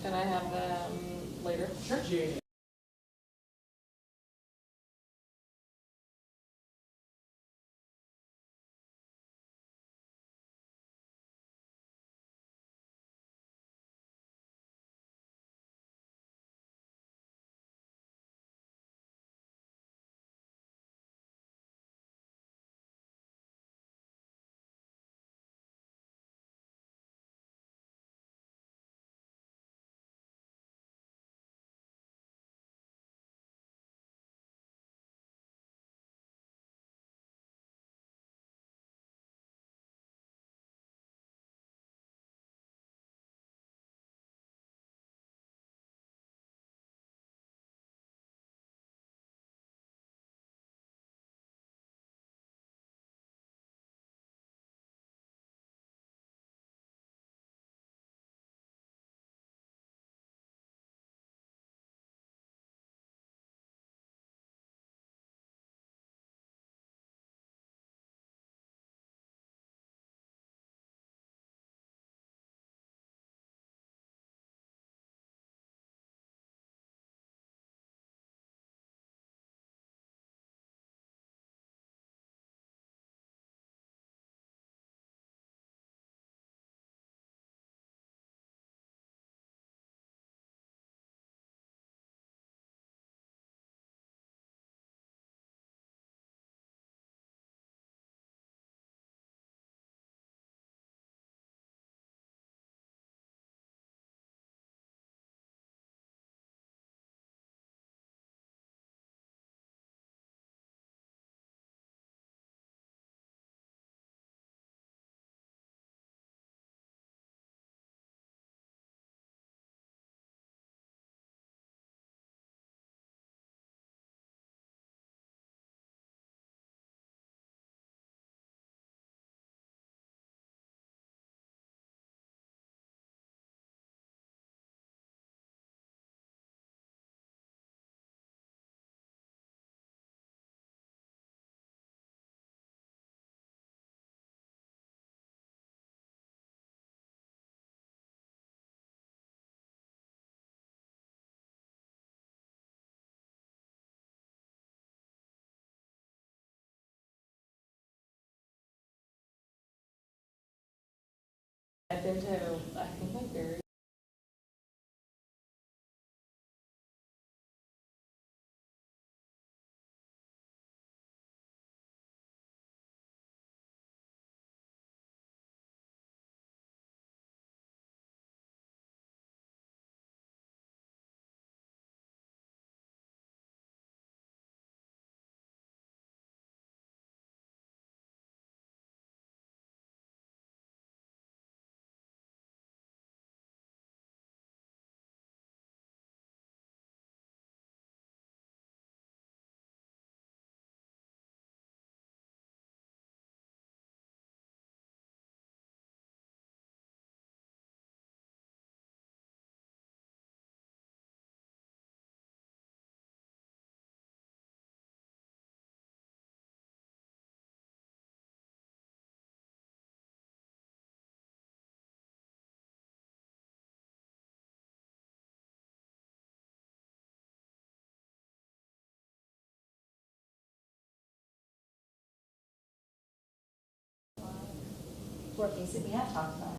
Can I have them later? Sure. I've been to, I think like very for things that we have talked about.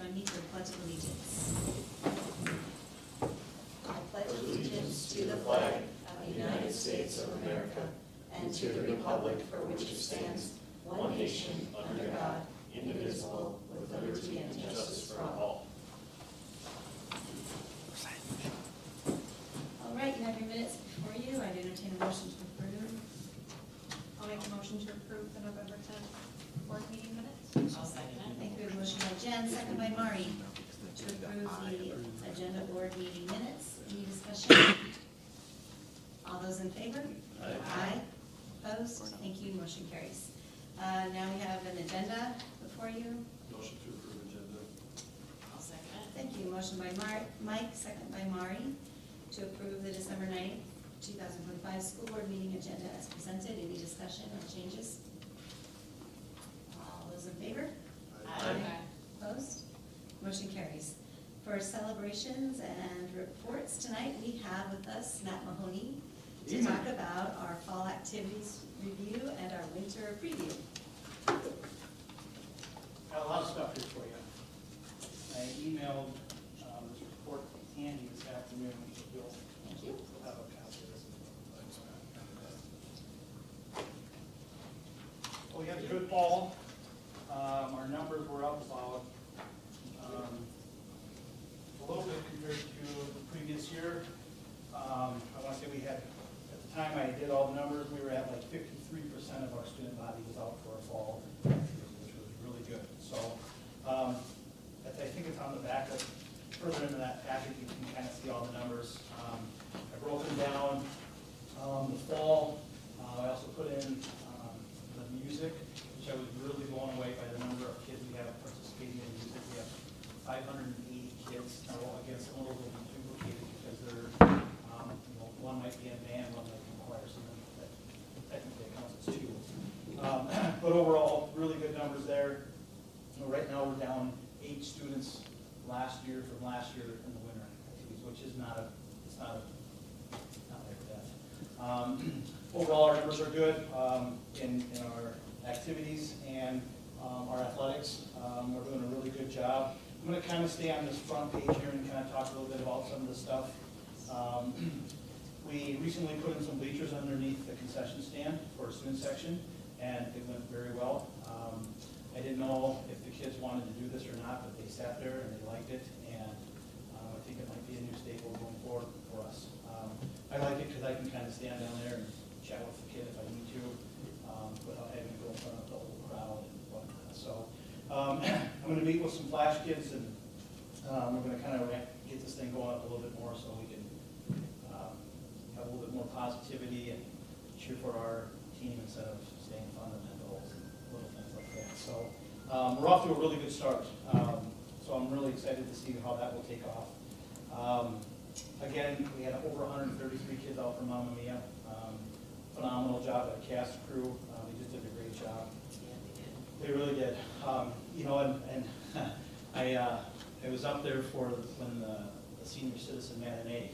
join me for the Pledge of Allegiance. I pledge allegiance to the flag of the United States of America and to the republic for which it stands, one nation, under God, indivisible, with liberty and justice for all. All right, you have your minutes before you. I'd entertain a motion to approve. I'll make a motion to approve the November 10th board meeting minutes. I'll second it. Thank you. Motion by Jen, second by Mari, to approve the agenda board meeting minutes. Any discussion? All those in favor? Aye. Opposed? Thank you. Motion carries. Now we have an agenda before you. Motion to approve agenda. I'll second it. Thank you. Motion by Mike, second by Mari, to approve the December 9th, 2025 school board meeting agenda as presented. Any discussion or changes? All those in favor? Aye. Opposed? Motion carries. For celebrations and reports tonight, we have with us Matt Mahoney to talk about our fall activities review and our winter preview. Got a lot of stuff here for you. I emailed this report to Andy this afternoon. Thank you. We'll have a copy of this. Well, we had a good fall. Our numbers were up about a little bit compared to the previous year. I want to say we had, at the time I did all the numbers, we were at like 53% of our student body was out for a fall, which was really good. So I think it's on the back of, further into that package, you can kind of see all the numbers. I broke them down. The fall, I also put in the music, which I was really blown away by the number of kids we have participating in music. We have 580 kids. Now, again, some of those will be duplicated because they're, one might be in band, one might be in choir, so that technically it counts as two. But overall, really good numbers there. Right now, we're down 8 students from last year in the winter activities, which is not like that. Overall, our numbers are good in our activities and our athletics. We're doing a really good job. I'm going to kind of stay on this front page here and kind of talk a little bit about some of the stuff. We recently put in some bleachers underneath the concession stand for a student section, and it went very well. I didn't know if the kids wanted to do this or not, but they sat there and they liked it, and I think it might be a new staple going forward for us. I like it because I can kind of stand down there and chat with the kid if I need to, without having to go in front of the whole crowd and whatnot. So I'm going to meet with some flash kids, and we're going to kind of get this thing going up a little bit more so we can have a little bit more positivity and cheer for our team instead of staying fundamentals and little things like that. So we're off to a really good start. So I'm really excited to see how that will take off. Again, we had over 133 kids out for Mamma Mia. Phenomenal job by the cast crew. They just did a great job. Yeah, they did. They really did. And I was up there for when the senior citizen matinee,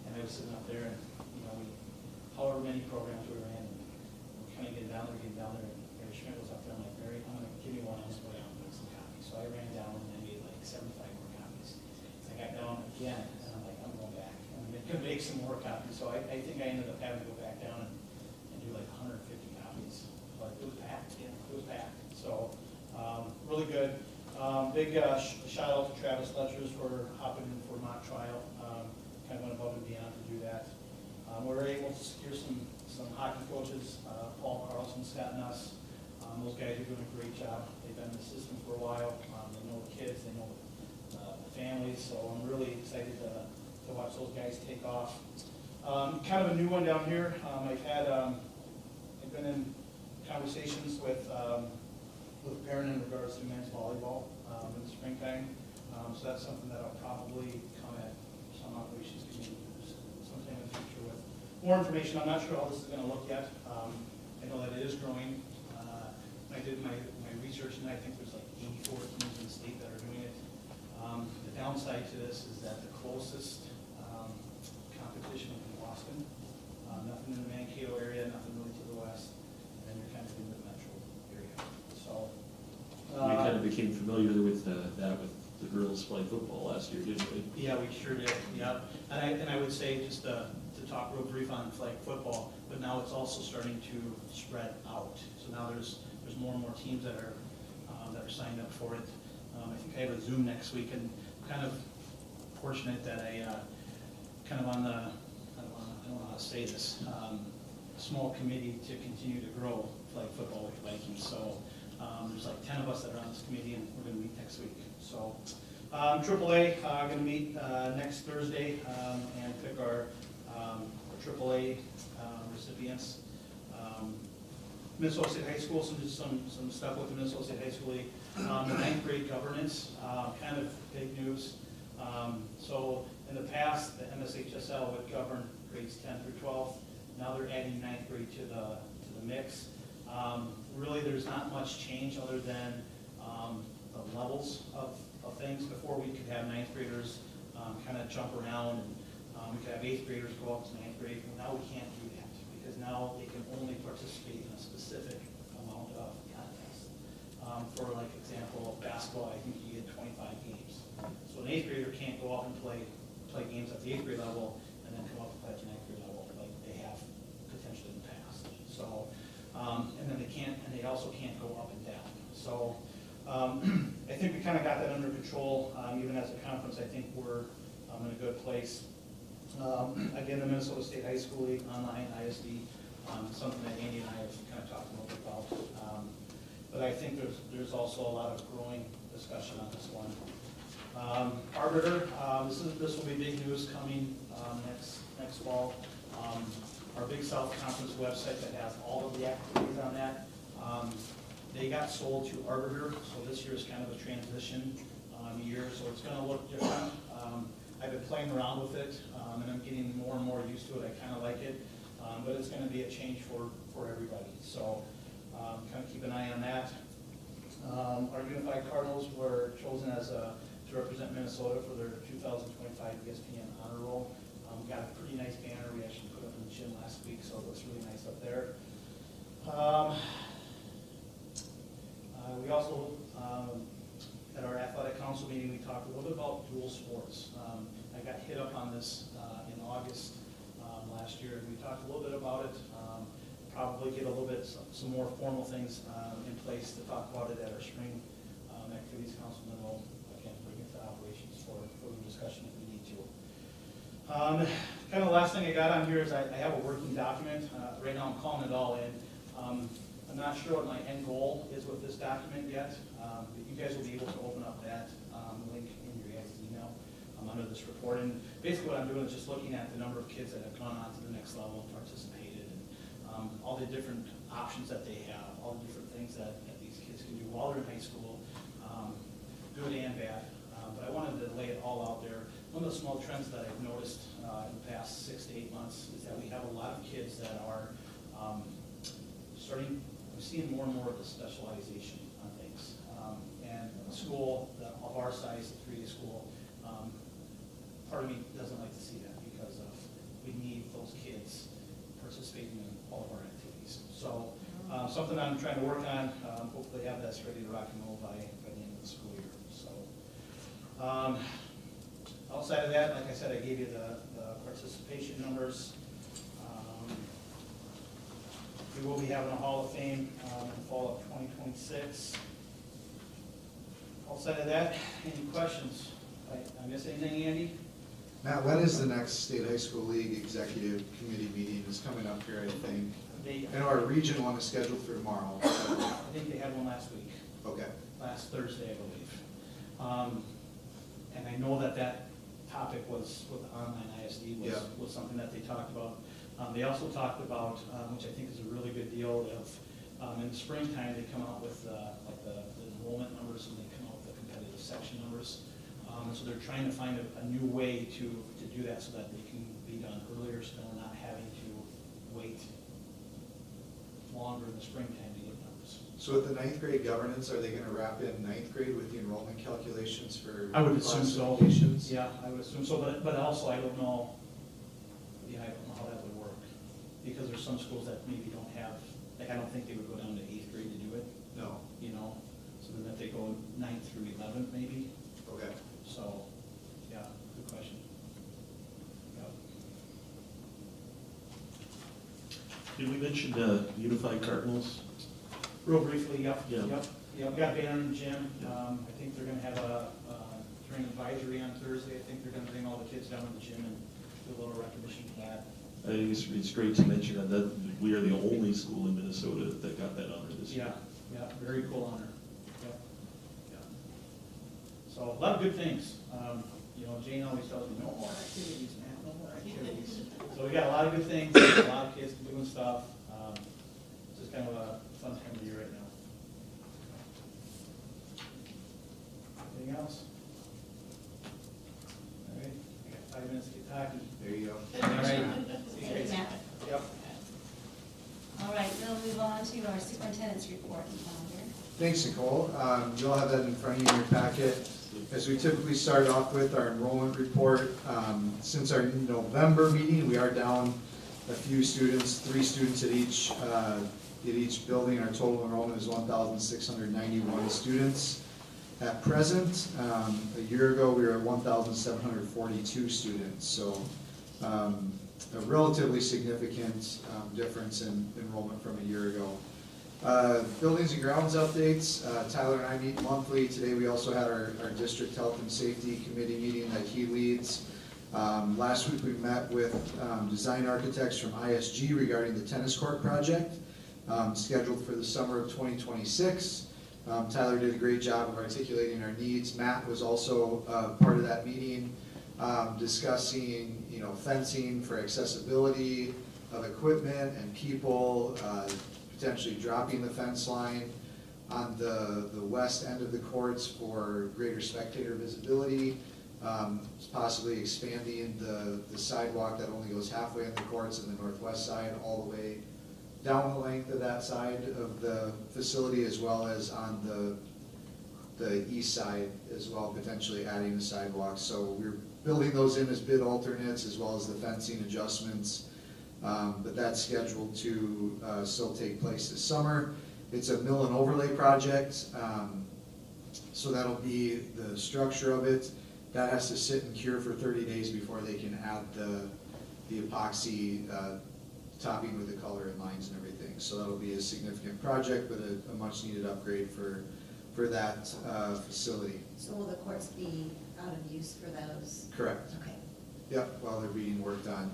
and I was sitting up there, and however many programs we were in, we're kind of getting down there, and Mary Schmidt was up there. I'm like, Mary, I'm going to give you one on this way. I'm going to make some copies. So I ran down and I made like 75 more copies. I got down again, and I'm like, I'm going back. And I'm going to make some more copies. So I think I ended up having to go back down and do like 150 copies. But it was packed. Yeah, it was packed. So really good. Big shout out to Travis Letchers for hopping in for mock trial. Kind of went above and beyond to do that. We were able to secure some hockey coaches, Paul Carlson, Scott Nuss. Those guys are doing a great job. They've been in the system for a while. They know the kids, they know the families, so I'm really excited to watch those guys take off. Kind of a new one down here. I've been in conversations with parent in regards to men's volleyball in the springtime. So that's something that I'll probably come at some operations committee sometime in the future with more information. I'm not sure how this is going to look yet. I know that it is growing. I did my research, and I think there's like 84 teams in the state that are doing it. The downside to this is that the closest competition will be Boston. Nothing in the Mankato area, nothing really to the west, and then you're kind of in the metro area. So We kind of became familiar with that with the girls played football last year, didn't we? Yeah, we sure did, yeah. And I would say, just to talk real brief on flag football, but now it's also starting to spread out. So now there's more and more teams that are signed up for it. I think I have a Zoom next week, and kind of fortunate that I kind of on the, I don't know how to say this, small committee to continue to grow flag football with Vikings. So there's like 10 of us that are on this committee, and we're going to meet next week. So AAA, going to meet next Thursday and pick our AAA recipients. Minnesota State High School, some stuff with the Minnesota State High School League. The 9th grade governance, kind of big news. So in the past, the MSHSL would govern grades 10 through 12. Now they're adding 9th grade to the mix. Really, there's not much change other than the levels of things. Before, we could have 9th graders kind of jump around, and we could have 8th graders go up to 9th grade. Well, now we can't do that, because now they can only participate in a specific amount of contests. For like example, basketball, I think you get 25 games. So an 8th grader can't go up and play games at the 8th grade level and then come up and play at the 9th grade level like they have potentially in the past. So, and then they also can't go up and down. So I think we kind of got that under control. Even as a conference, I think we're in a good place. Again, the Minnesota State High School League online ISD, something that Andy and I have kind of talked a little bit about. But I think there's also a lot of growing discussion on this one. Arbiter, this will be big news coming next fall. Our Big South Conference website that has all of the activities on that, they got sold to Arbiter, so this year is kind of a transition year, so it's going to look different. I've been playing around with it, and I'm getting more and more used to it. I kind of like it, but it's going to be a change for everybody. So kind of keep an eye on that. Our Unified Cardinals were chosen as to represent Minnesota for their 2025 ESPN Honor Roll. We got a pretty nice banner. We actually put it up in the gym last week, so it looks really nice up there. We also, at our athletic council meeting, we talked a little bit about dual sports. I got hit up on this in August last year, and we talked a little bit about it. Probably get a little bit, some more formal things in place to talk about it at our spring activities council, and then we'll, again, bring it to operations for further discussion if we need to. Kind of the last thing I got on here is I have a working document. Right now I'm calling it all in. I'm not sure what my end goal is with this document yet, but you guys will be able to open up that link in your guys' email under this report. And basically what I'm doing is just looking at the number of kids that have gone on to the next level and participated, and all the different options that they have, all the different things that these kids can do while they're in high school, good and bad. But I wanted to lay it all out there. One of the small trends that I've noticed in the past 6 to 8 months is that we have a lot of kids that are I'm seeing more and more of the specialization on things. And a school of our size, a 3A school, part of me doesn't like to see that, because we need those kids participating in all of our activities. So something I'm trying to work on, hopefully have this ready to rock and roll by the end of the school year. So outside of that, like I said, I gave you the participation numbers. We will be having a Hall of Fame in the fall of 2026. Outside of that, any questions? I miss anything, Andy? Matt, when is the next State High School League Executive Committee meeting? Is coming up here, I think. I know our region one is scheduled for tomorrow. I think they had one last week. Okay. Last Thursday, I believe. And I know that topic was with online ISD was something that they talked about. They also talked about, which I think is a really good deal, of in the springtime they come out with like the enrollment numbers, and they come out with the competitive section numbers. So they're trying to find a new way to do that, so that they can be done earlier, so they're not having to wait longer in the springtime to get numbers. So with the 9th grade governance, are they going to wrap in 9th grade with the enrollment calculations for I would assume so. classifications? Yeah, I would assume so, but also I don't know. Yeah, I don't know how that would work, because there's some schools that maybe don't have. Like, I don't think they would go down to 8th grade to do it. No. You know, so then if they go 9th through 11th, maybe. Okay. So, yeah, good question. Yep. Did we mention Unified Cardinals? Real briefly, yep, Yeah. yep, yep, we got a banner in the gym. I think they're gonna have a training advisory on Thursday. I think they're gonna bring all the kids down to the gym and do a little recognition for that. I think it's great to mention that we are the only school in Minnesota that got that honor this year. Yeah, yeah, very cool honor. Yep, yeah. So, a lot of good things. You know, Jane always tells me, no more activities, man, no more activities. So we got a lot of good things, a lot of kids doing stuff. It's just kind of a fun time of year right now. Anything else? All right, I got 5 minutes to get talking. There you go. All right. See you Thank you, guys. Matt. Yep. All right, we'll move on to our superintendent's report and calendar. Thanks, Nicole. You all have that in front of you in your packet. As we typically start off with our enrollment report, since our November meeting, we are down a few students, 3 students at each building. Our total enrollment is 1,691 students. At present, a year ago, we were at 1,742 students. So a relatively significant difference in enrollment from a year ago. Buildings and grounds updates, Tyler and I meet monthly. Today we also had our district health and safety committee meeting that he leads. Last week we met with design architects from ISG regarding the tennis court project, scheduled for the summer of 2026. Tyler did a great job of articulating our needs. Matt was also part of that meeting, discussing fencing for accessibility of equipment and people, potentially dropping the fence line on the west end of the courts for greater spectator visibility, possibly expanding the sidewalk that only goes halfway in the courts in the northwest side all the way down the length of that side of the facility, as well as on the east side as well, potentially adding a sidewalk. So we're building those in as bid alternates as well as the fencing adjustments. But that's scheduled to still take place this summer. It's a mill and overlay project, so that'll be the structure of it. That has to sit and cure for 30 days before they can add the epoxy topping with the color and lines and everything. So that'll be a significant project, but a much needed upgrade for that facility. So will the courts be out of use for those? Correct. Okay. Yep, while they're being worked on.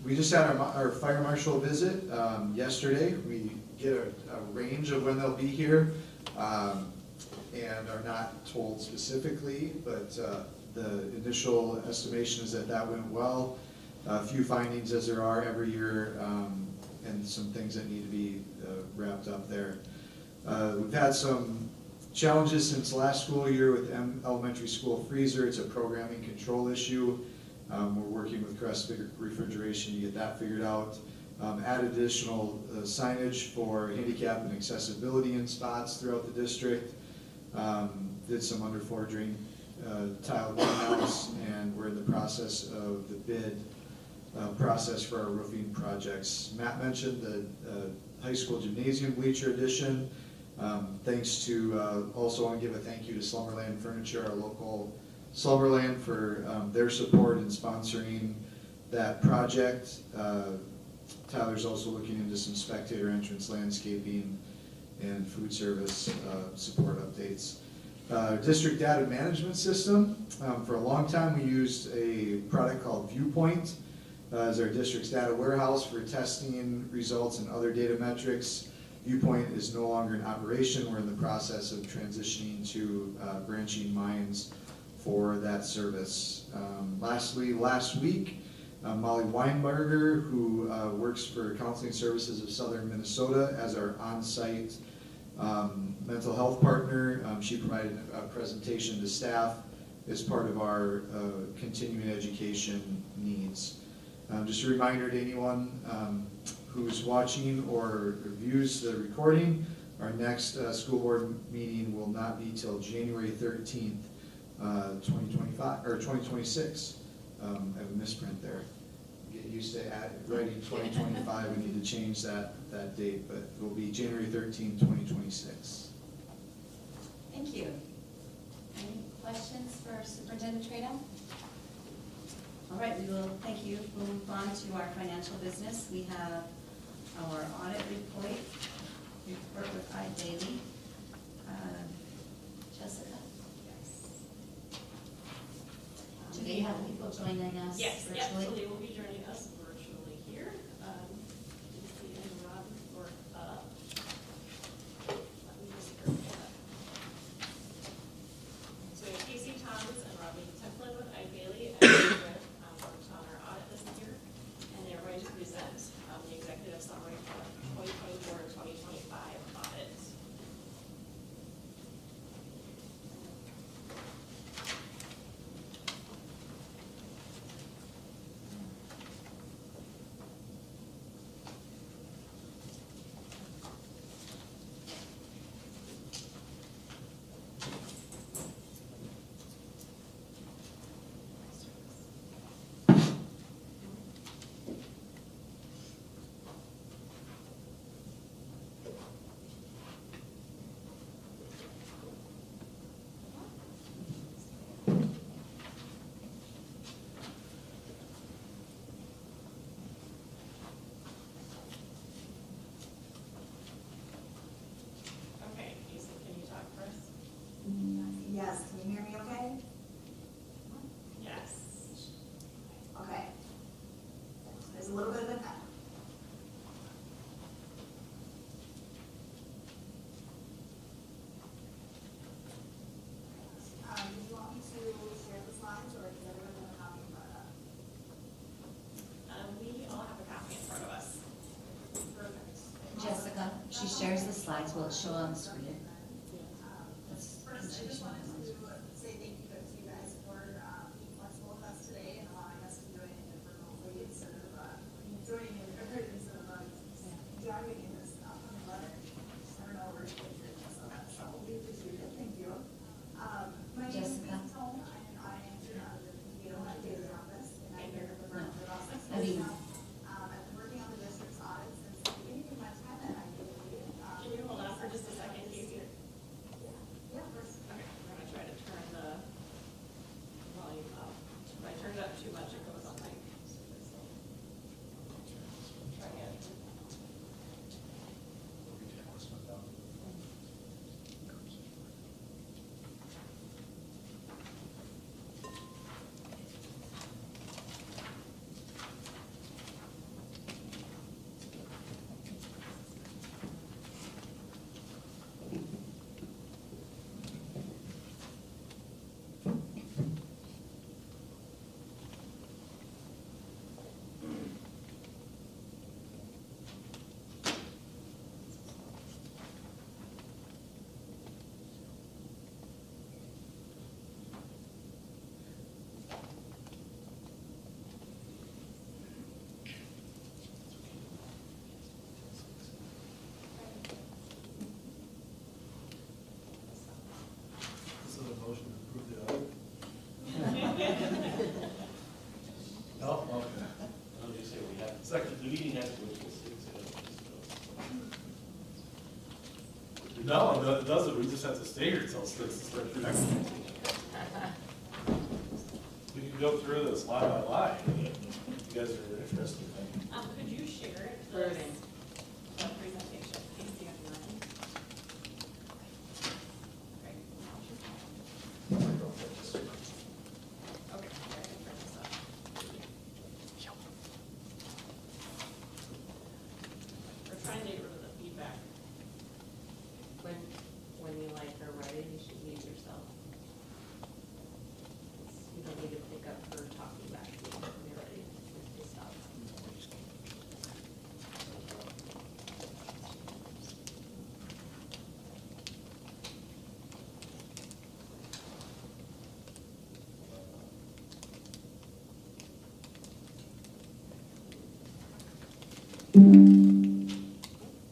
We just had our fire marshal visit yesterday. We get a range of when they'll be here and are not told specifically, but the initial estimation is that went well. A few findings, as there are every year, and some things that need to be wrapped up there. We've had some challenges since last school year with elementary school freezer. It's a programming control issue. We're working with Crest Refrigeration to get that figured out. Added additional signage for handicap and accessibility in spots throughout the district. Did some underfloor drain tile cleanouts, and we're in the process of the bid process for our roofing projects. Matt mentioned the high school gymnasium bleacher addition. Thanks to, also want to give a thank you to Slumberland Furniture, our local Slumberland, for their support in sponsoring that project. Tyler's also looking into some spectator entrance landscaping and food service support updates. District data management system. For a long time we used a product called Viewpoint as our district's data warehouse for testing results and other data metrics. Viewpoint is no longer in operation. We're in the process of transitioning to branching minds for that service. Lastly, last week, Molly Weinberger, who works for Counseling Services of Southern Minnesota as our on-site mental health partner, she provided a presentation to staff as part of our continuing education needs. Just a reminder to anyone who's watching or views the recording, our next school board meeting will not be till January 13th, 2025 or 2026. I have a misprint there. Get used to writing 2025. We need to change that date, but it will be January 13th, 2026. Thank you. Any questions for Superintendent Trado? All right, we will, thank you. We'll move on to our financial business. We have our audit report with I Daily. Jessica? Do we have people joining us Yes, virtually? yeah, so they will be joining us virtually here. Casey and Rob were up. Let me just bring it up. So we have Casey Thomas and Robbie Templin with iBailey, and we worked on our audit this year. And they're going to present the executive summary for 2024-2025 audit. Okay, Casey, can you talk first? Yes, can you hear me okay? Yes. Okay. There's a little bit of an echo. Do you want me to share the slides or does everyone have a copy in front of them? We all have a copy in front of us. Perfect. Jessica, she shares the slides. Will it show on the screen? That's- First, I just wanted to say thank you to you guys for being flexible with us today and allowing us to do it in remotely instead of joining in, or instead of driving in this upcoming weather. I don't know where it's going to so that's all. We appreciate it. Thank you. My name is Jessica. Lisa Tone, and I am the PO at Daily Office, and I'm here to work with us. I mean- I've been working on the district's audit since the beginning of my time at IDA. Can you hold on for just a second, Casey? Yeah, of course. Okay, we're gonna try to turn the volume up. If I turn it up too much, it goes on mic. Try again. This is a motion to approve the audit? No, okay. I'll just say we have, Second. the meeting has to go till 6. No, it doesn't, we just have to stay here till 6 to start the next meeting. We can go through this line by line. You guys are interested, I think. Could you share the presentation, Casey, on your end? Okay. Okay, I can turn this up. We're trying to get rid of the feedback. When you like are ready, you should mute yourself. You don't need to pick up for talking back to you when you're ready. Just stop.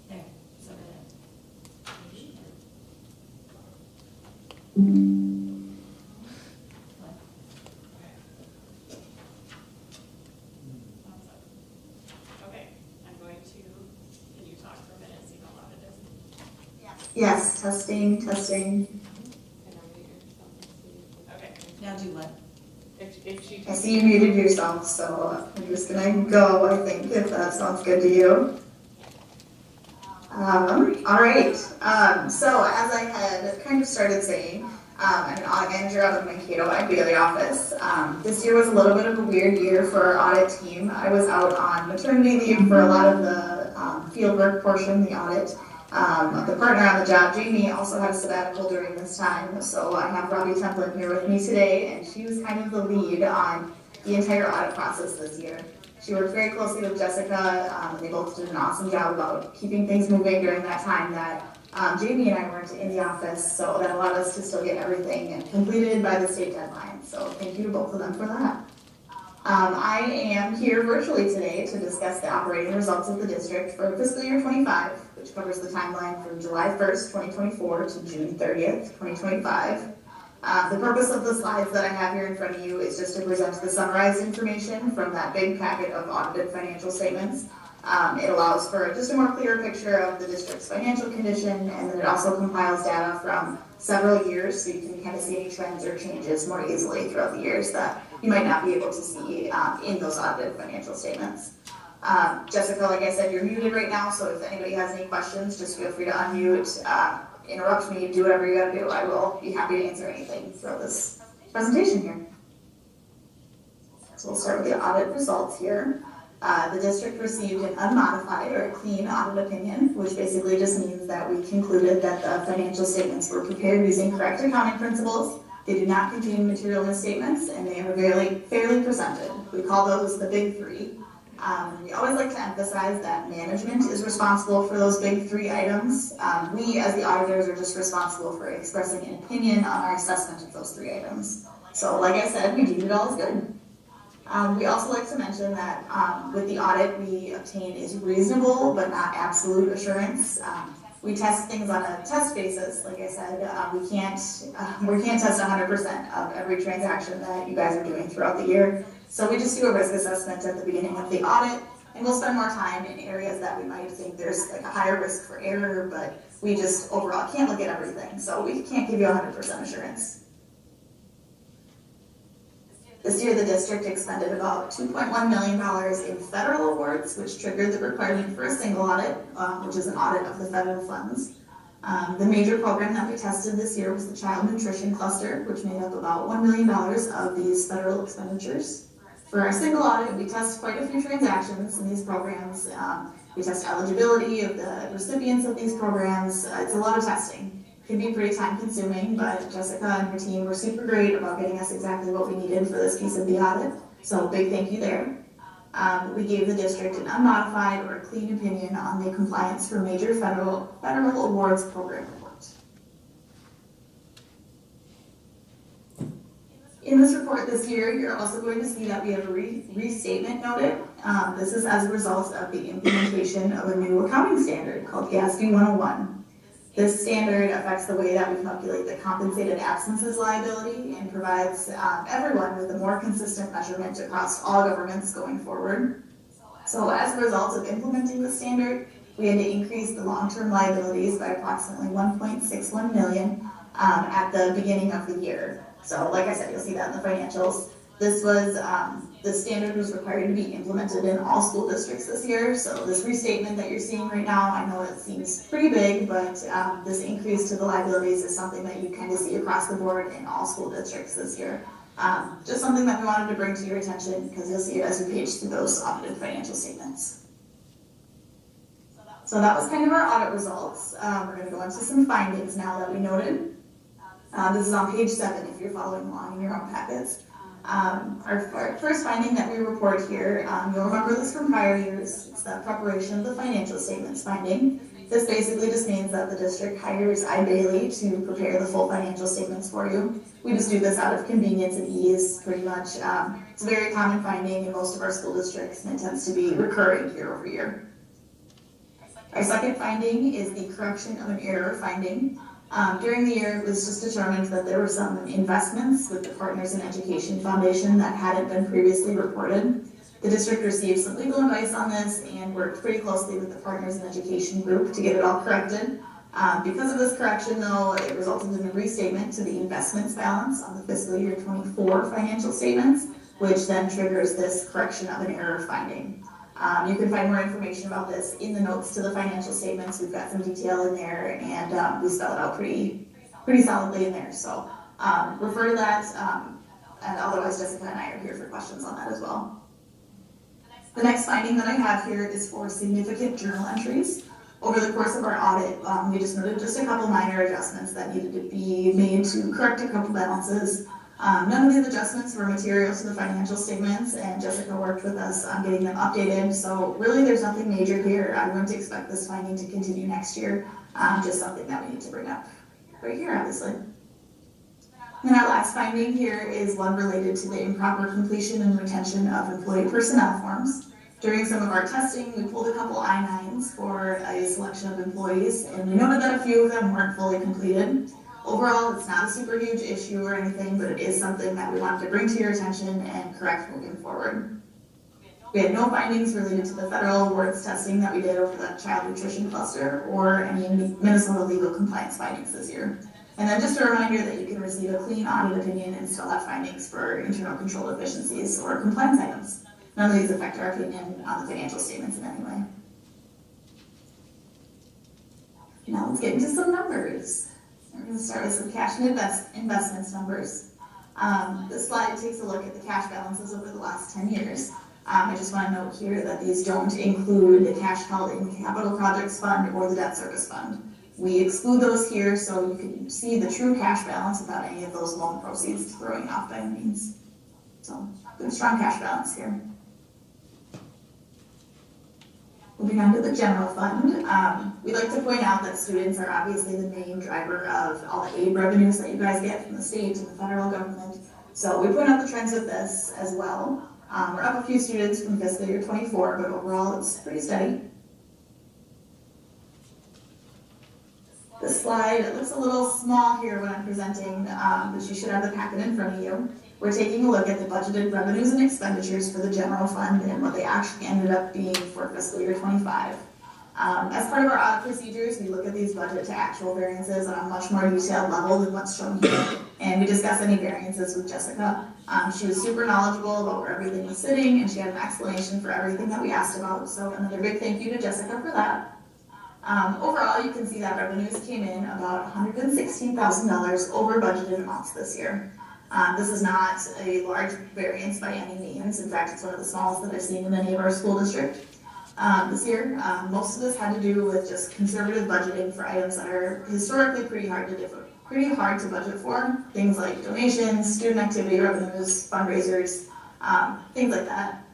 There, it's over there. What? Thumbs up. Okay, I'm going to, can you talk for a minute, see how loud it is? Yes, testing, testing. And I'll mute yourself and see if do what? If she. I see you muted yourself, so I'm just gonna go, I think, if that sounds good to you. All right, so as I had kind of started saying, I'm an audit manager out of Mankato at Bailey office. This year was a little bit of a weird year for our audit team. I was out on maternity leave for a lot of the field work portion, the audit. The partner on the job, Jamie, also had a sabbatical during this time, so I have Robbie Templin here with me today, and she was kind of the lead on the entire audit process this year. She worked very closely with Jessica. They both did an awesome job about keeping things moving during that time that Jamie and I weren't in the office, so that allowed us to still get everything completed by the state deadline. So thank you to both of them for that. I am here virtually today to discuss the operating results of the district for fiscal year 25, which covers the timeline from July 1st, 2024 to June 30th, 2025. The purpose of the slides that I have here in front of you is just to present the summarized information from that big packet of audited financial statements. It allows for just a more clear picture of the district's financial condition, and then it also compiles data from several years, so you can kind of see any trends or changes more easily throughout the years that you might not be able to see in those audited financial statements. Jessica, like I said, you're muted right now, so if anybody has any questions, just feel free to unmute, interrupt me, do whatever you gotta do. I will be happy to answer anything throughout this presentation here. So we'll start with the audit results here. The district received an unmodified or a clean audit opinion, which basically just means that we concluded that the financial statements were prepared using correct accounting principles. They do not contain material misstatements, and they are fairly presented. We call those the big three. We always like to emphasize that management is responsible for those big three items. We, as the auditors, are just responsible for expressing an opinion on our assessment of those three items. So, like I said, we deem it all as good. We also like to mention that with the audit we obtain is reasonable but not absolute assurance. We test things on a test basis. Like I said, we can't test 100% of every transaction that you guys are doing throughout the year. So we just do a risk assessment at the beginning of the audit, and we'll spend more time in areas that we might think there's like a higher risk for error, but we just overall can't look at everything. So we can't give you 100% assurance. This year, the district expended about $2.1 million in federal awards, which triggered the requirement for a single audit, which is an audit of the federal funds. The major program that we tested this year was the Child Nutrition Cluster, which made up about $1 million of these federal expenditures. For our single audit, we test quite a few transactions in these programs. We test eligibility of the recipients of these programs. It's a lot of testing. It can be pretty time consuming, but Jessica and her team were super great about getting us exactly what we needed for this piece of the audit. So big thank you there. We gave the district an unmodified or clean opinion on the compliance for major federal awards program report. In this report this year, you're also going to see that we have a restatement noted. This is as a result of the implementation of a new accounting standard called GASB 101. This standard affects the way that we calculate the compensated absences liability and provides everyone with a more consistent measurement across all governments going forward. So as a result of implementing the standard, we had to increase the long-term liabilities by approximately $1.61 million at the beginning of the year. So like I said, you'll see that in the financials. This was, the standard was required to be implemented in all school districts this year. So this restatement that you're seeing right now, I know it seems pretty big, but this increase to the liabilities is something that you kind of see across the board in all school districts this year. Just something that we wanted to bring to your attention because you'll see it as we page through those audited financial statements. So that was kind of our audit results. We're going to go into some findings now that we noted. This is on page 7 if you're following along in your own packets. Our first finding that we report here, you'll remember this from prior years, it's the preparation of the financial statements finding. This basically just means that the district hires iBailey to prepare the full financial statements for you. We just do this out of convenience and ease, pretty much. It's a very common finding in most of our school districts, and it tends to be recurring year over year. Our second finding is the correction of an error finding. During the year, it was just determined that there were some investments with the Partners in Education Foundation that hadn't been previously reported. The district received some legal advice on this and worked pretty closely with the Partners in Education group to get it all corrected. Because of this correction though, it resulted in a restatement to the investments balance on the fiscal year 24 financial statements, which then triggers this correction of an error finding. You can find more information about this in the notes to the financial statements. We've got some detail in there, and we spell it out pretty solidly in there. So refer to that, and otherwise Jessica and I are here for questions on that as well. The next finding that I have here is for significant journal entries. Over the course of our audit, we just noted just a couple minor adjustments that needed to be made to correct a couple balances. None of these adjustments were material to the financial statements, and Jessica worked with us on getting them updated. So really there's nothing major here. I wouldn't expect this finding to continue next year. Just something that we need to bring up right here, obviously. And our last finding here is one related to the improper completion and retention of employee personnel forms. During some of our testing, we pulled a couple I-9s for a selection of employees, and we noted that a few of them weren't fully completed. Overall, it's not a super huge issue or anything, but it is something that we wanted to bring to your attention and correct moving forward. We had no findings related to the federal awards testing that we did over the child nutrition cluster or any Minnesota legal compliance findings this year. And then just a reminder that you can receive a clean audit opinion and still have findings for internal control deficiencies or compliance items. None of these affect our opinion on the financial statements in any way. Now let's get into some numbers. We're going to start with some cash and investments numbers. This slide takes a look at the cash balances over the last 10 years. I just want to note here that these don't include the cash held in the capital projects fund or the debt service fund. We exclude those here so you can see the true cash balance without any of those loan proceeds throwing off by any means. So, good strong cash balance here. Moving on to the general fund, we'd like to point out that students are obviously the main driver of all the aid revenues that you guys get from the state and the federal government. So we point out the trends of this as well. We're up a few students from fiscal year 24, but overall it's pretty steady. This slide, it looks a little small here when I'm presenting, but you should have the packet in front of you. We're taking a look at the budgeted revenues and expenditures for the general fund and what they actually ended up being for fiscal year 25. As part of our audit procedures, we look at these budget to actual variances on a much more detailed level than what's shown here, and we discuss any variances with Jessica. She was super knowledgeable about where everything was sitting, and she had an explanation for everything that we asked about, so another big thank you to Jessica for that. Overall, you can see that revenues came in about $116,000 over budgeted amounts this year. This is not a large variance by any means. In fact, it's one of the smallest that I've seen in any of our school districts this year. Most of this had to do with just conservative budgeting for items that are historically pretty hard to budget for. Things like donations, student activity revenues, fundraisers, things like that.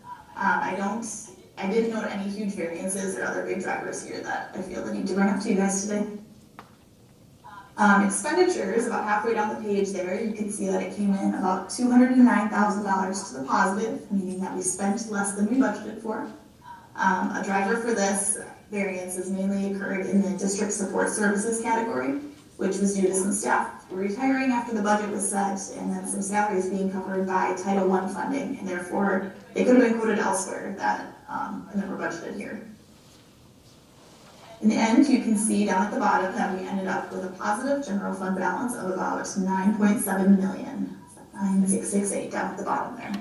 I didn't note any huge variances or other big drivers here that I feel the need to bring up to you guys today. Expenditures, about halfway down the page there, you can see that it came in about $209,000 to the positive, meaning that we spent less than we budgeted for. A driver for this variance has mainly occurred in the district support services category, which was due to some staff retiring after the budget was set, and then some salaries being covered by Title I funding, and therefore they could have been quoted elsewhere that and then were budgeted here. In the end, you can see down at the bottom that we ended up with a positive general fund balance of about $9.7 million, 9,668 down at the bottom there.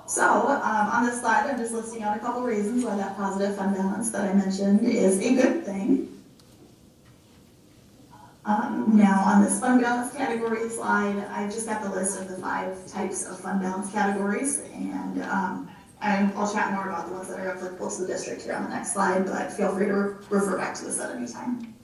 So on this slide, I'm just listing out a couple reasons why that positive fund balance that I mentioned is a good thing. Now on this fund balance category slide, I've just got the list of the 5 types of fund balance categories, and I'll chat more about the ones that are applicable to the district here on the next slide, but feel free to refer back to this at any time.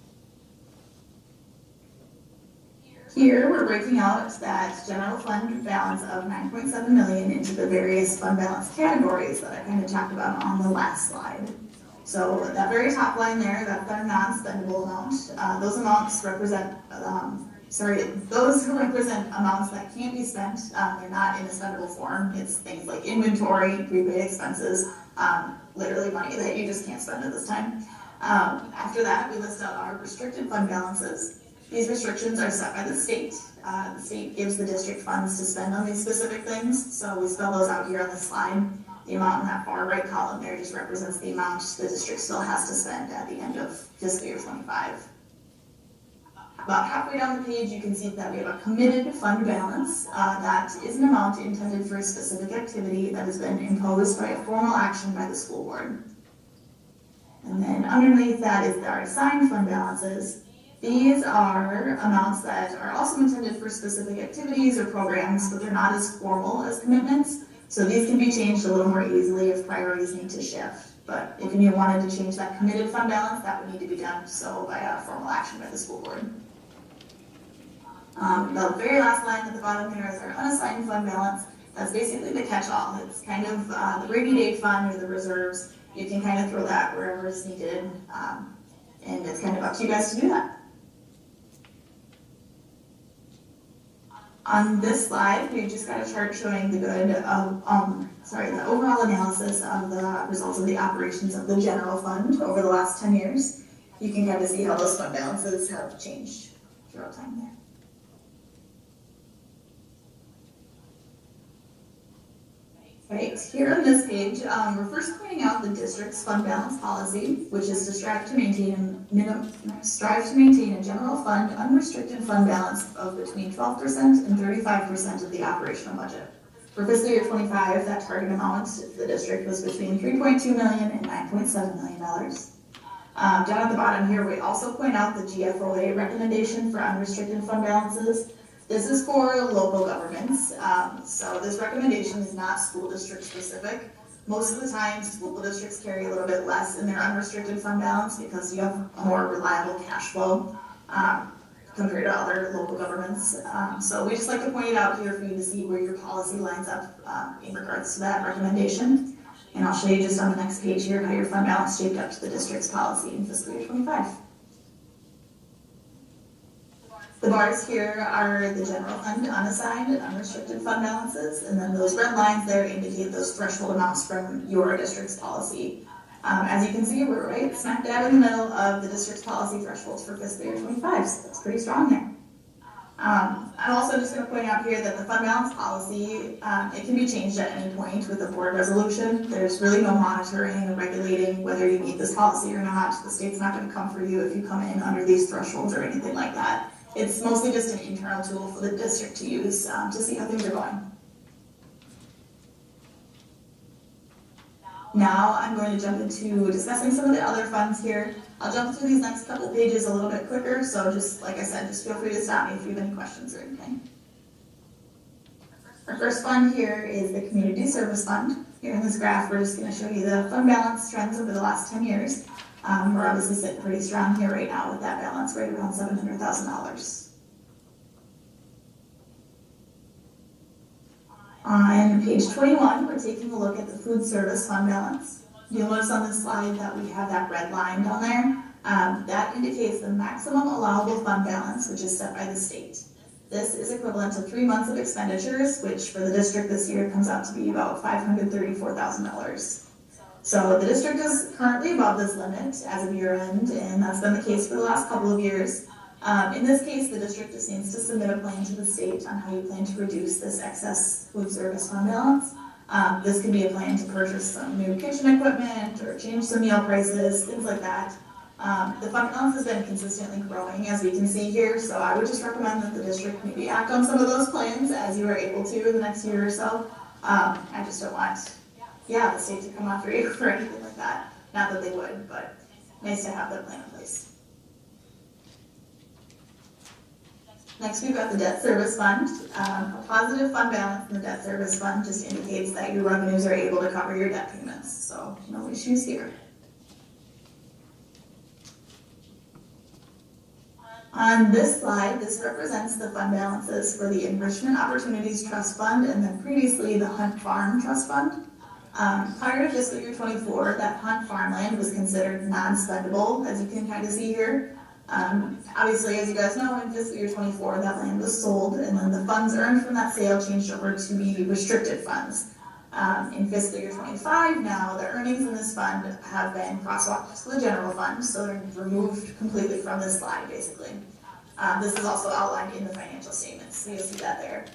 Here, we're breaking out that general fund balance of $9.7 million into the various fund balance categories that I kind of talked about on the last slide. So that very top line there, that's our non-spendable amount. Those amounts represent, those represent amounts that can't be spent. They're not in a spendable form. It's things like inventory, prepaid expenses, literally money that you just can't spend at this time. After that, we list out our restricted fund balances. These restrictions are set by the state. The state gives the district funds to spend on these specific things, so we spell those out here on the slide. The amount in that far right column there just represents the amount the district still has to spend at the end of fiscal year 25. About halfway down the page, you can see that we have a committed fund balance. That is an amount intended for a specific activity that has been imposed by a formal action by the school board. And then underneath that is our assigned fund balances. These are amounts that are also intended for specific activities or programs, but they're not as formal as commitments. So these can be changed a little more easily if priorities need to shift. But if you wanted to change that committed fund balance, that would need to be done so by a formal action by the school board. The very last line at the bottom here is our unassigned fund balance. That's basically the catch-all. It's kind of the rainy day fund or the reserves. You can kind of throw that wherever it's needed, and it's kind of up to you guys to do that. On this slide, we've just got a chart showing the the overall analysis of the results of the operations of the general fund over the last 10 years. You can kind of see how those fund balances have changed throughout time there. Right, here on this page, we're first pointing out the district's fund balance policy, which is to strive to maintain a general fund unrestricted fund balance of between 12% and 35% of the operational budget. For fiscal year 25, that target amount for the district was between $3.2 million and $9.7 million. Down at the bottom here, we also point out the GFOA recommendation for unrestricted fund balances. This is for local governments, so this recommendation is not school district specific. Most of the time, school districts carry a little bit less in their unrestricted fund balance because you have a more reliable cash flow compared to other local governments. So we just like to point it out here for you to see where your policy lines up in regards to that recommendation. And I'll show you just on the next page here how your fund balance shaped up to the district's policy in fiscal year 25. The bars here are the general fund unassigned and unrestricted fund balances, and then those red lines there indicate those threshold amounts from your district's policy. As you can see, we're right smack dab in the middle of the district's policy thresholds for fiscal year 25, so that's pretty strong there. I'm also just going to point out here that the fund balance policy, it can be changed at any point with a board resolution. There's really no monitoring or regulating whether you meet this policy or not. The state's not going to come for you if you come in under these thresholds or anything like that. It's mostly just an internal tool for the district to use to see how things are going. Now I'm going to jump into discussing some of the other funds here. I'll jump through these next couple pages a little bit quicker, so just like I said, just feel free to stop me if you have any questions or anything. Our first fund here is the Community Service Fund. Here in this graph, we're just going to show you the fund balance trends over the last 10 years. We're obviously sitting pretty strong here right now with that balance right around $700,000. On page 21, we're taking a look at the food service fund balance. You'll notice on this slide that we have that red line down there. That indicates the maximum allowable fund balance, which is set by the state. This is equivalent to 3 months of expenditures, which for the district this year comes out to be about $534,000. So the district is currently above this limit as of year end, and that's been the case for the last couple of years. In this case, the district just needs to submit a plan to the state on how you plan to reduce this excess food service fund balance. This could be a plan to purchase some new kitchen equipment or change some meal prices, things like that. The fund balance has been consistently growing, as we can see here, so I would just recommend that the district maybe act on some of those plans as you are able to in the next year or so. I just don't want the state to come after you for anything like that. Not that they would, but nice to have that plan in place. Next, we've got the debt service fund. A positive fund balance in the debt service fund just indicates that your revenues are able to cover your debt payments, so no issues here. On this slide, this represents the fund balances for the Enrichment Opportunities Trust Fund and then previously the Hunt Farm Trust Fund. Prior to fiscal year 24, that Hunt farmland was considered non-spendable, as you can kind of see here. Obviously, as you guys know, in fiscal year 24, that land was sold, and then the funds earned from that sale changed over to be restricted funds. In fiscal year 25 now, the earnings in this fund have been crosswalked to the general fund, so they're removed completely from this slide, basically. This is also outlined in the financial statements, so you'll see that there.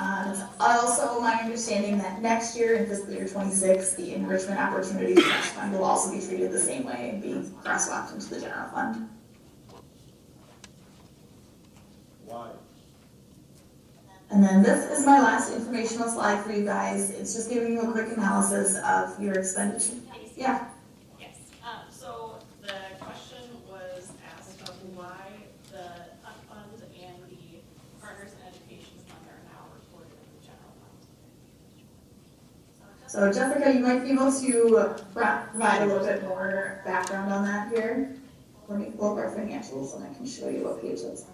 It's also my understanding that next year, in fiscal year 26, the Enrichment Opportunities Trust Fund will also be treated the same way, being crosswalked into the general fund. Why? And then this is my last informational slide for you guys. It's just giving you a quick analysis of your expenditure. Yeah. Yes, so the question was asked of why the Hunt Fund and the Partners in Education Fund are now reported in the general fund. So Jessica, you might be able to provide a little bit more background on that here. Let me pull up our financials and I can show you what page it's on.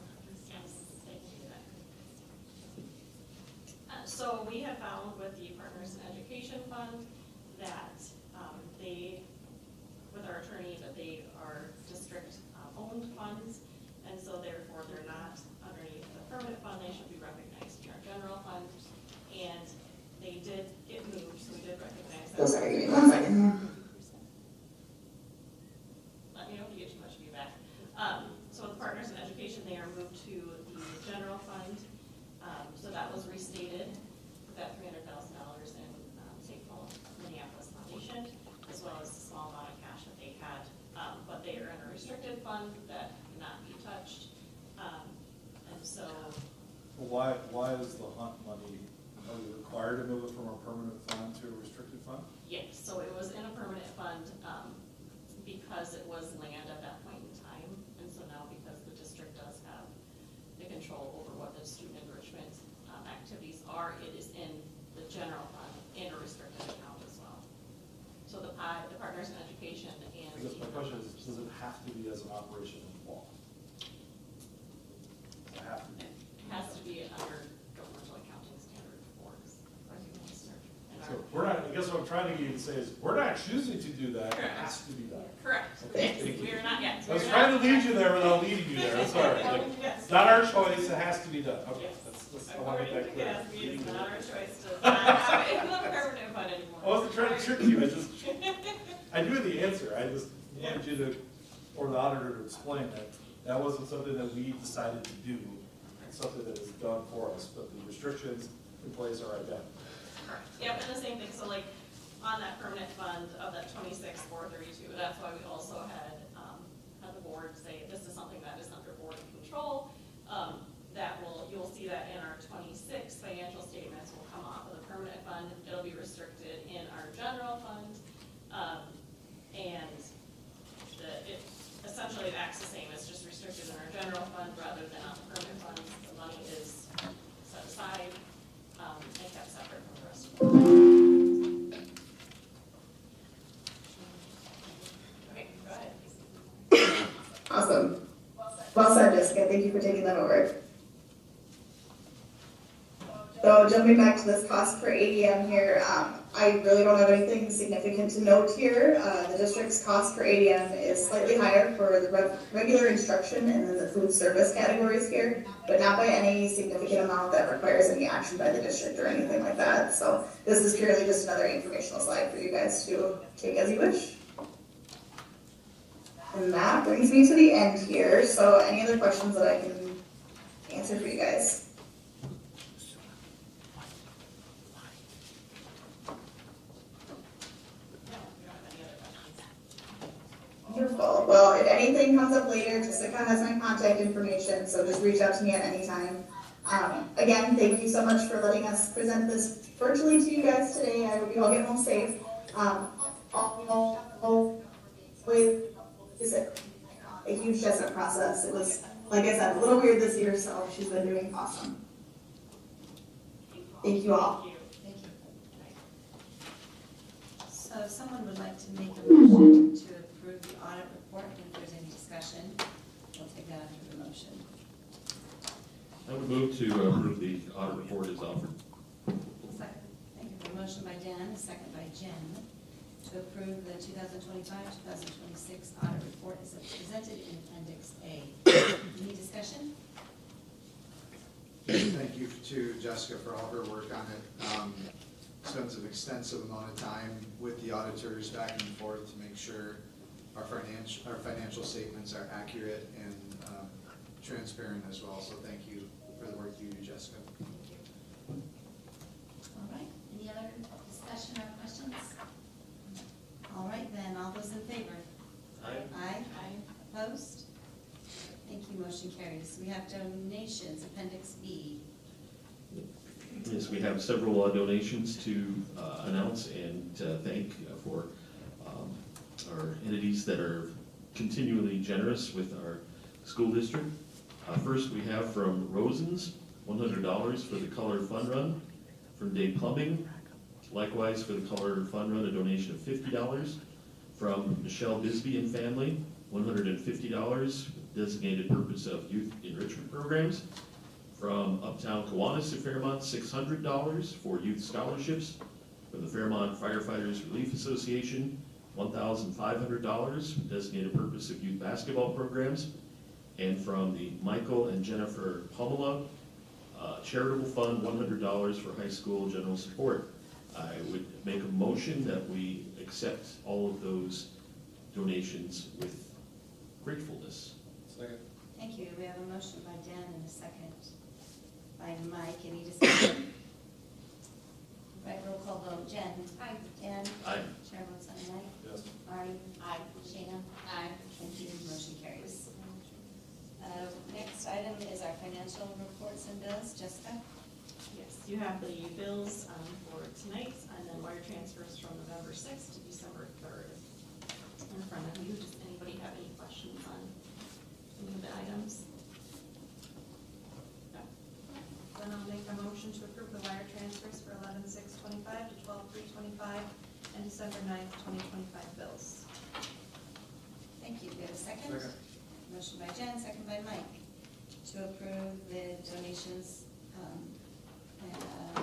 So we have found with the Partners in Education Fund that they, with our attorney, that they are district owned funds, and so therefore they're not underneath the permanent fund, they should be recognized in our general fund, and they did get moved, so we did recognize that. Oh, sorry, give me 1 second. Let me know if you get too much feedback. So with Partners in Education, they are moved to the general fund, so that was restated. That $300,000 in St. Paul Minneapolis Foundation, as well as a small amount of cash that they had, but they are in a restricted fund that cannot be touched, and so. Well, why is the Hunt money, are we required to move it from a permanent fund to a restricted fund? Yes, so it was in a permanent fund because it was land at that point in time, and so now because the district does have the control over what the student enrichment activities are, it is in the general fund and a restricted account as well. So the Partners in Education and I guess my question is, does it have to be as an operation in law? Does it have to be? it has to be under governmental accounting standard boards recognized in So our. we're not, I guess what I'm trying to get you to say is, we're not choosing to do that, it has to be done. Correct. Okay, Yes, thank you. we are not yet. I was trying to lead you there without leading you there, I'm sorry. Like, Yes. it's not our choice, it has to be done. Okay, Yes. I want to get that clear. It is not our choice to not have it in the permanent fund anymore. I wasn't trying to trick you, I knew the answer, I just wanted you to, or the auditor to explain that that wasn't something that we decided to do, it's something that is done for us, but the restrictions in place are identical. Correct. Yep, and the same thing, so like, on that permanent fund of that 26,432, that's why we also had the board say, this is something that is under board control. You'll see that in our 26 financial statements will come off of the permanent fund, it'll be restricted in our general fund. And essentially it acts the same, it's just restricted in our general fund rather than on the permanent fund. The money is set aside and kept separate from the rest of the fund. Okay, go ahead. Awesome. Well said, Jessica. Thank you for taking that over. So jumping back to this cost per ADM here, I really don't have anything significant to note here. The district's cost per ADM is slightly higher for the regular instruction and then the food service categories here, but not by any significant amount that requires any action by the district or anything like that. So this is purely just another informational slide for you guys to take as you wish. And that brings me to the end here. So any other questions that I can answer for you guys? Wonderful. Well, if anything comes up later, Jessica has my contact information, so just reach out to me at any time. Again, thank you so much for letting us present this virtually to you guys today. I hope you all get home safe. Is it a huge adjustment process? It was, like I said, a little weird this year, so she's been doing awesome. Thank you all. Thank you. So if someone would like to make a motion to approve the audit report, if there's any discussion, we'll take that after the motion. I would move to approve the audit report as offered. Second. Thank you. A motion by Dan, a second by Jen, to approve the 2025-2026 audit report as presented in Appendix A. Any discussion? Thank you to Jessica for all her work on it. Spends an extensive amount of time with the auditors back and forth to make sure our financial statements are accurate and transparent as well. So thank you for the work you do, Jessica. Thank you. questions? All right then, all those in favor? Aye. Aye. Opposed? Thank you, motion carries. We have donations, Appendix B. Yes, we have several donations to announce and thank for our entities that are continually generous with our school district. First, we have from Rosen's, $100 for the Color Fun Run. From Day Plumbing, likewise for the Color Fun Run, a donation of $50. From Michelle Bisbee and family, $150, designated purpose of youth enrichment programs. From Uptown Kiwanis of Fairmont, $600 for youth scholarships. From the Fairmont Firefighters Relief Association, $1,500, designated purpose of youth basketball programs. And from the Michael and Jennifer Pamela Charitable Fund, $100 for high school general support. I would make a motion that we accept all of those donations with gratefulness. Second. Thank you. We have a motion by Dan and a second by Mike. Any discussion? Right, roll call vote. Jen? Aye. Dan? Aye. Chair votes aye. Yes. Marty? Aye. Shayna? Aye. Thank you. Motion carries. Next item is our financial reports and bills. Jessica? Yes, you have the bills for tonight, and then wire transfers from November 6th to December 3rd in front of you. Does anybody have any questions on any of the items? No? Then I'll make a motion to approve the wire transfers for 11/6/25 to 12/3/25 and December 9th, 2025 bills. Thank you. Do we have a second? Second. Motion by Jen, second by Mike, to approve the donations,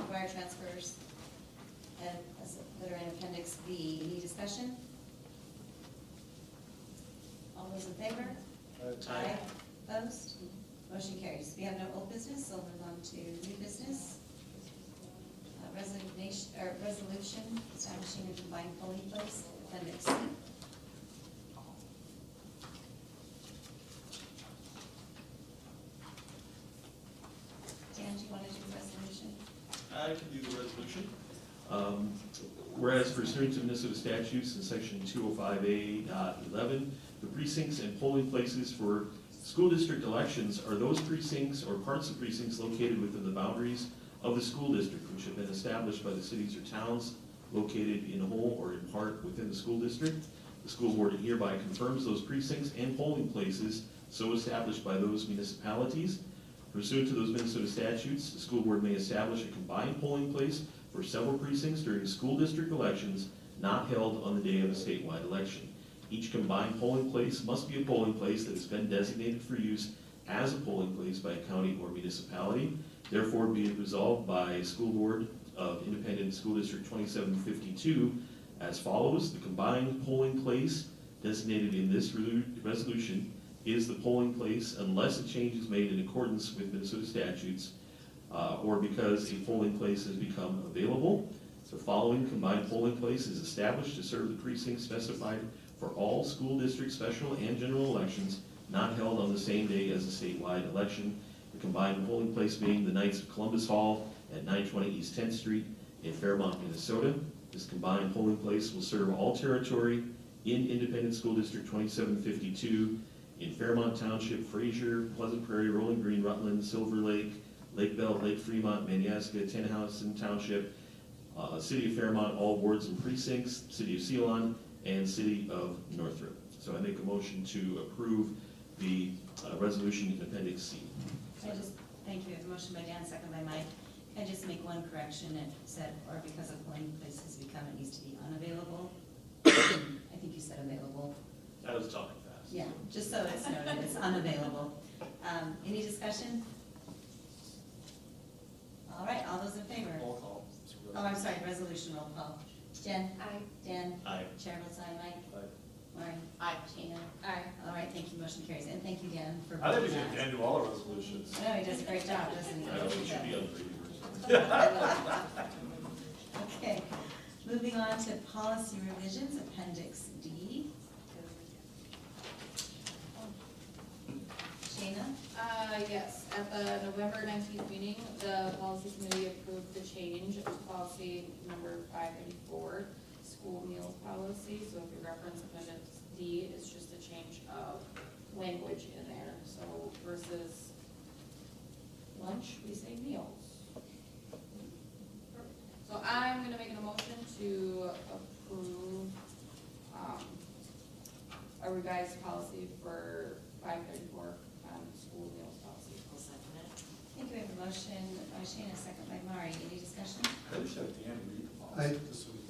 wire transfers that are in Appendix B. Any discussion? All those in favor? Aye. Opposed? Motion carries. We have no old business, so we'll move on to new business. Resolution establishing a combined polling place, Appendix C. Dan, do you want to do the resolution? I can do the resolution. Whereas pursuant to Minnesota statutes in section 205A.11, the precincts and polling places for school district elections are those precincts or parts of precincts located within the boundaries of the school district, which have been established by the cities or towns located in whole or in part within the school district. The school board hereby confirms those precincts and polling places so established by those municipalities. Pursuant to those Minnesota statutes, the school board may establish a combined polling place for several precincts during school district elections not held on the day of a statewide election. Each combined polling place must be a polling place that has been designated for use as a polling place by a county or municipality. Therefore, be it resolved by School Board of Independent School District 2752 as follows. The combined polling place designated in this resolution is the polling place unless a change is made in accordance with Minnesota statutes or because a polling place has become available. The following combined polling place is established to serve the precincts specified for all school district special and general elections not held on the same day as a statewide election. The combined polling place being the Knights of Columbus Hall at 920 East 10th Street in Fairmont, Minnesota. This combined polling place will serve all territory in Independent School District 2752 in Fairmont Township, Fraser, Pleasant Prairie, Rolling Green, Rutland, Silver Lake, Lake Belt, Lake Fremont, Manyaska, Tenhausen Township, City of Fairmont, all wards and precincts, City of Ceylon, and City of Northrop. So I make a motion to approve the resolution in Appendix C. Thank you. A motion by Dan, second by Mike. Can I just make one correction? It said, or because a polling place has become, it needs to be unavailable. I think you said available. I was talking fast. Yeah, just so it's noted, it's unavailable. Any discussion? All right, all those in favor? Roll call. Oh, I'm sorry, resolution roll call. Jen? Aye. Dan? Aye. Chair votes aye. Mike? Aye. Maureen? Aye. Shayna? Aye. All right, thank you, motion carries. And thank you, Dan, for. I think we bringing should that. Dan do all our resolutions. I know, he does a great job, doesn't he? I don't think it should be unfavorable. Okay, moving on to policy revisions, Appendix D. Shayna? Yes, at the November 19th meeting, the policy committee approved the change of policy number 584 school meals policy, so if you reference appendix D, it's just a change of language in there, so versus lunch, we say meals. So I'm gonna make an motion to approve, a revised policy for 534 on school meals policy. I'll second it. I think we have a motion by Shane, a second by Mari. Any discussion? I just have Dan read the I- policy this week.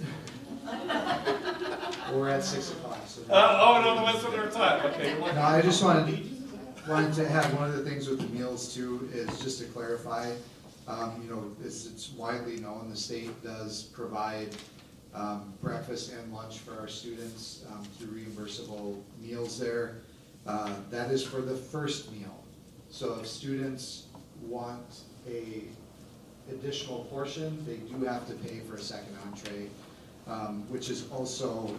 We're at 6 o'clock, so. Oh, no, that's what they're time, okay. No, I just wanted to have, one of the things with the meals too, is just to clarify, you know, it's widely known, the state does provide breakfast and lunch for our students through reimbursable meals there. That is for the first meal. So if students want a additional portion, they do have to pay for a second entree, which is also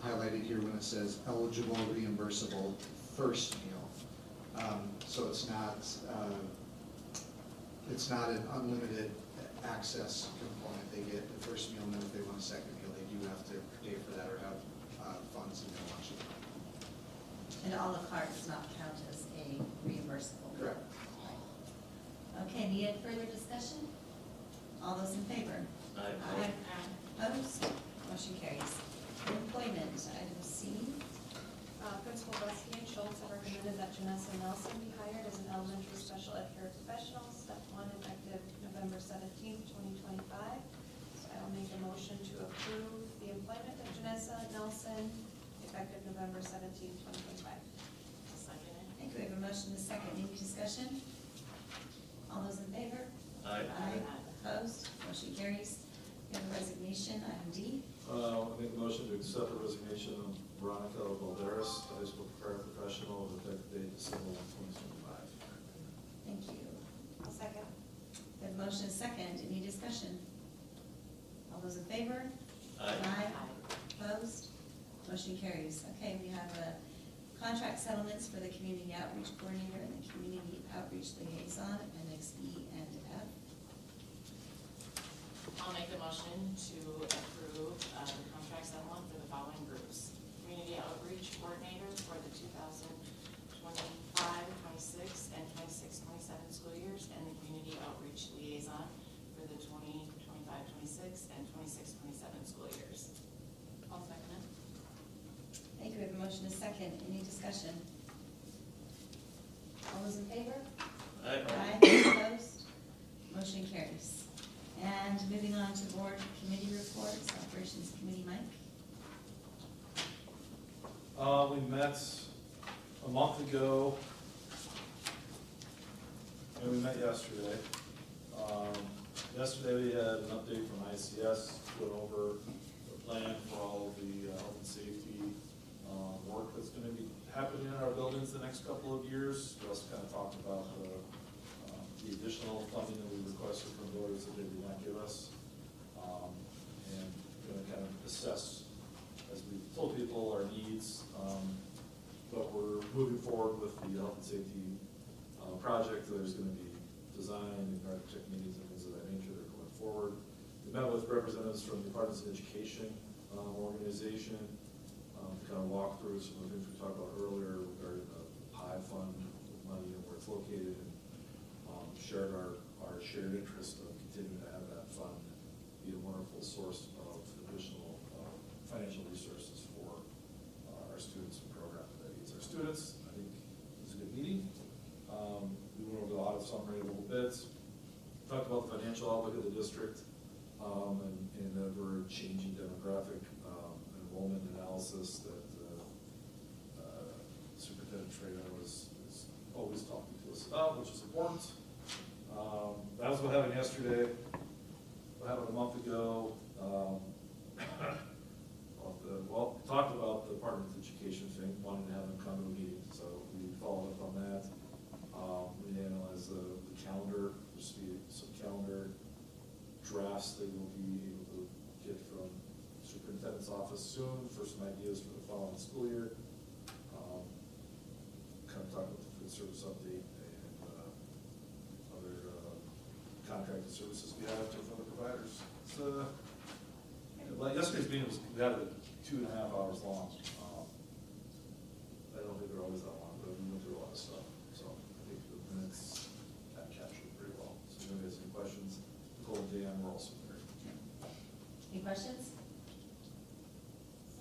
highlighted here when it says eligible reimbursable first meal. So it's not an unlimited access component. They get the first meal, and then if they want a second meal, they do have to pay for that or have funds in their lunch account. And a la carte does not count as a reimbursable. Correct. Okay, any further discussion? All those in favor? Aye. Opposed? Motion carries. Employment, item C. Principal Buskey and Schultz have recommended that Janessa Nelson be hired as an elementary special ed paraprofessional, step 1, effective November 17th, 2025. So I will make a motion to approve the employment of Janessa Nelson, effective November 17th, 2025. I'll second it. I think we have a motion to second. Any discussion? All those in favor? Aye. Opposed? Motion carries. We have a resignation, item D. I'll make a motion to accept the resignation of Veronica Valderas, high school paraprofessional, with effective date December 2025. Thank you. I'll second. We have a motion and second. Any discussion? All those in favor? Aye. Opposed? Motion carries. Okay, we have contract settlements for the community outreach coordinator and the community outreach liaison, appendix E and F. I'll make a motion to approve the contract settlement for the following groups. Community outreach coordinator for the 2025-26 and 26-27 school years, and the community outreach liaison for the 2025-26 and 26-27 school years. I'll second it. Thank you. We have a motion and second. Any discussion? All those in favor? Aye. Opposed? Motion carries. And moving on to board committee reports, operations committee, Mike. We met a month ago, and we met yesterday. Yesterday we had an update from ICS, went over the plan for all of the health and safety work that's gonna be happening in our buildings the next couple of years. We also kind of talked about the additional funding that we requested from voters that they did not give us. And gonna kind of assess, as we told people, our needs, but we're moving forward with the health and safety project. There's gonna be design and architect meetings and things of that nature that are going forward. We met with representatives from the Departments of Education organization to kind of walk through some of the things we talked about earlier regarding the PI fund money and where it's located, and shared our shared interest of continuing to have that fund be a wonderful source of additional financial resources for our students and programs that needs our students. I think it was a good meeting. We went over the audit summary a little bit, talked about the financial outlook of the district, and the ever-changing demographic enrollment analysis that Superintendent Trader is always talking to us about, which is important. That was what happened yesterday. What happened a month ago? Well, talked about the Department of Education thing, wanting to have them come to a meeting, so we followed up on that. We analyzed the calendar, there's some calendar drafts that we'll be able to get from Superintendent's office soon for some ideas for the following school year. Kind of talk about the food service update and other contracted services we have with other providers. It's We have Like yesterday's meeting was, we had it 2.5 hours long. I don't think they're always that long, but we went through a lot of stuff, so I think the minutes kind of captured it pretty well. So if anybody has any questions, Nicole and Dan were also there. Any questions?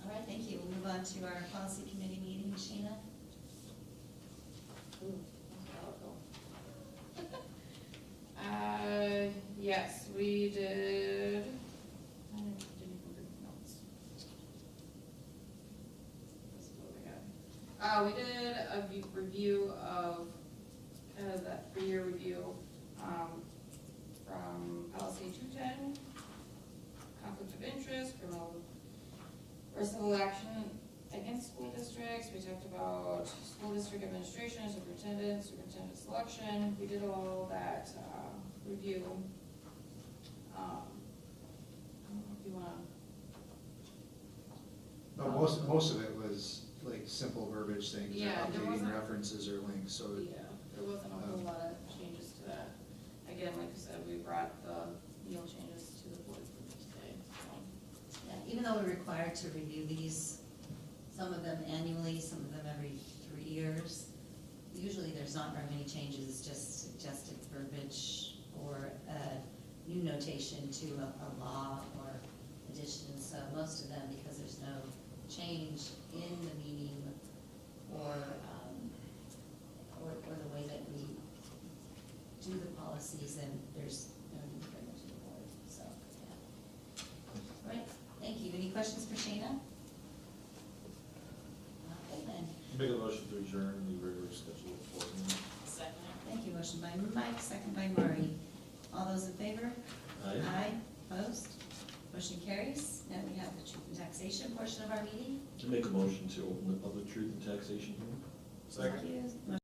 All right, thank you. We'll move on to our policy committee meeting. Sheena? Ooh, I'll go. Yes, we did, I didn't even bring notes. This is what we got. We did a review of, kind of that 3-year review, from policy 210, conflict of interest, criminal or civil action against school districts. We talked about school district administration, superintendent selection. We did all that, review. I don't know if you wanna. No, most of it was like simple verbiage things, or Yeah, there updating wasn't- references or links, so. Yeah, there wasn't a whole lot of changes to that. Again, like you said, we brought the meal changes to the board today, so. Yeah, even though we're required to review these, some of them annually, some of them every 3 years, usually there's not very many changes, it's just suggested verbiage or a new notation to a law or addition. So most of them, because there's no change in the meaning or the way that we do the policies, and there's no need to bring it to the board, so, yeah. All right, thank you. Any questions for Shayna? Okay, then. Make a motion to adjourn the regular scheduled board meeting. Second. Thank you. Motion by Mike, second by Mari. All those in favor? Aye. Opposed? Motion carries. Now we have the truth and taxation portion of our meeting. Make a motion to open the public truth and taxation hearing. Second. Thank you.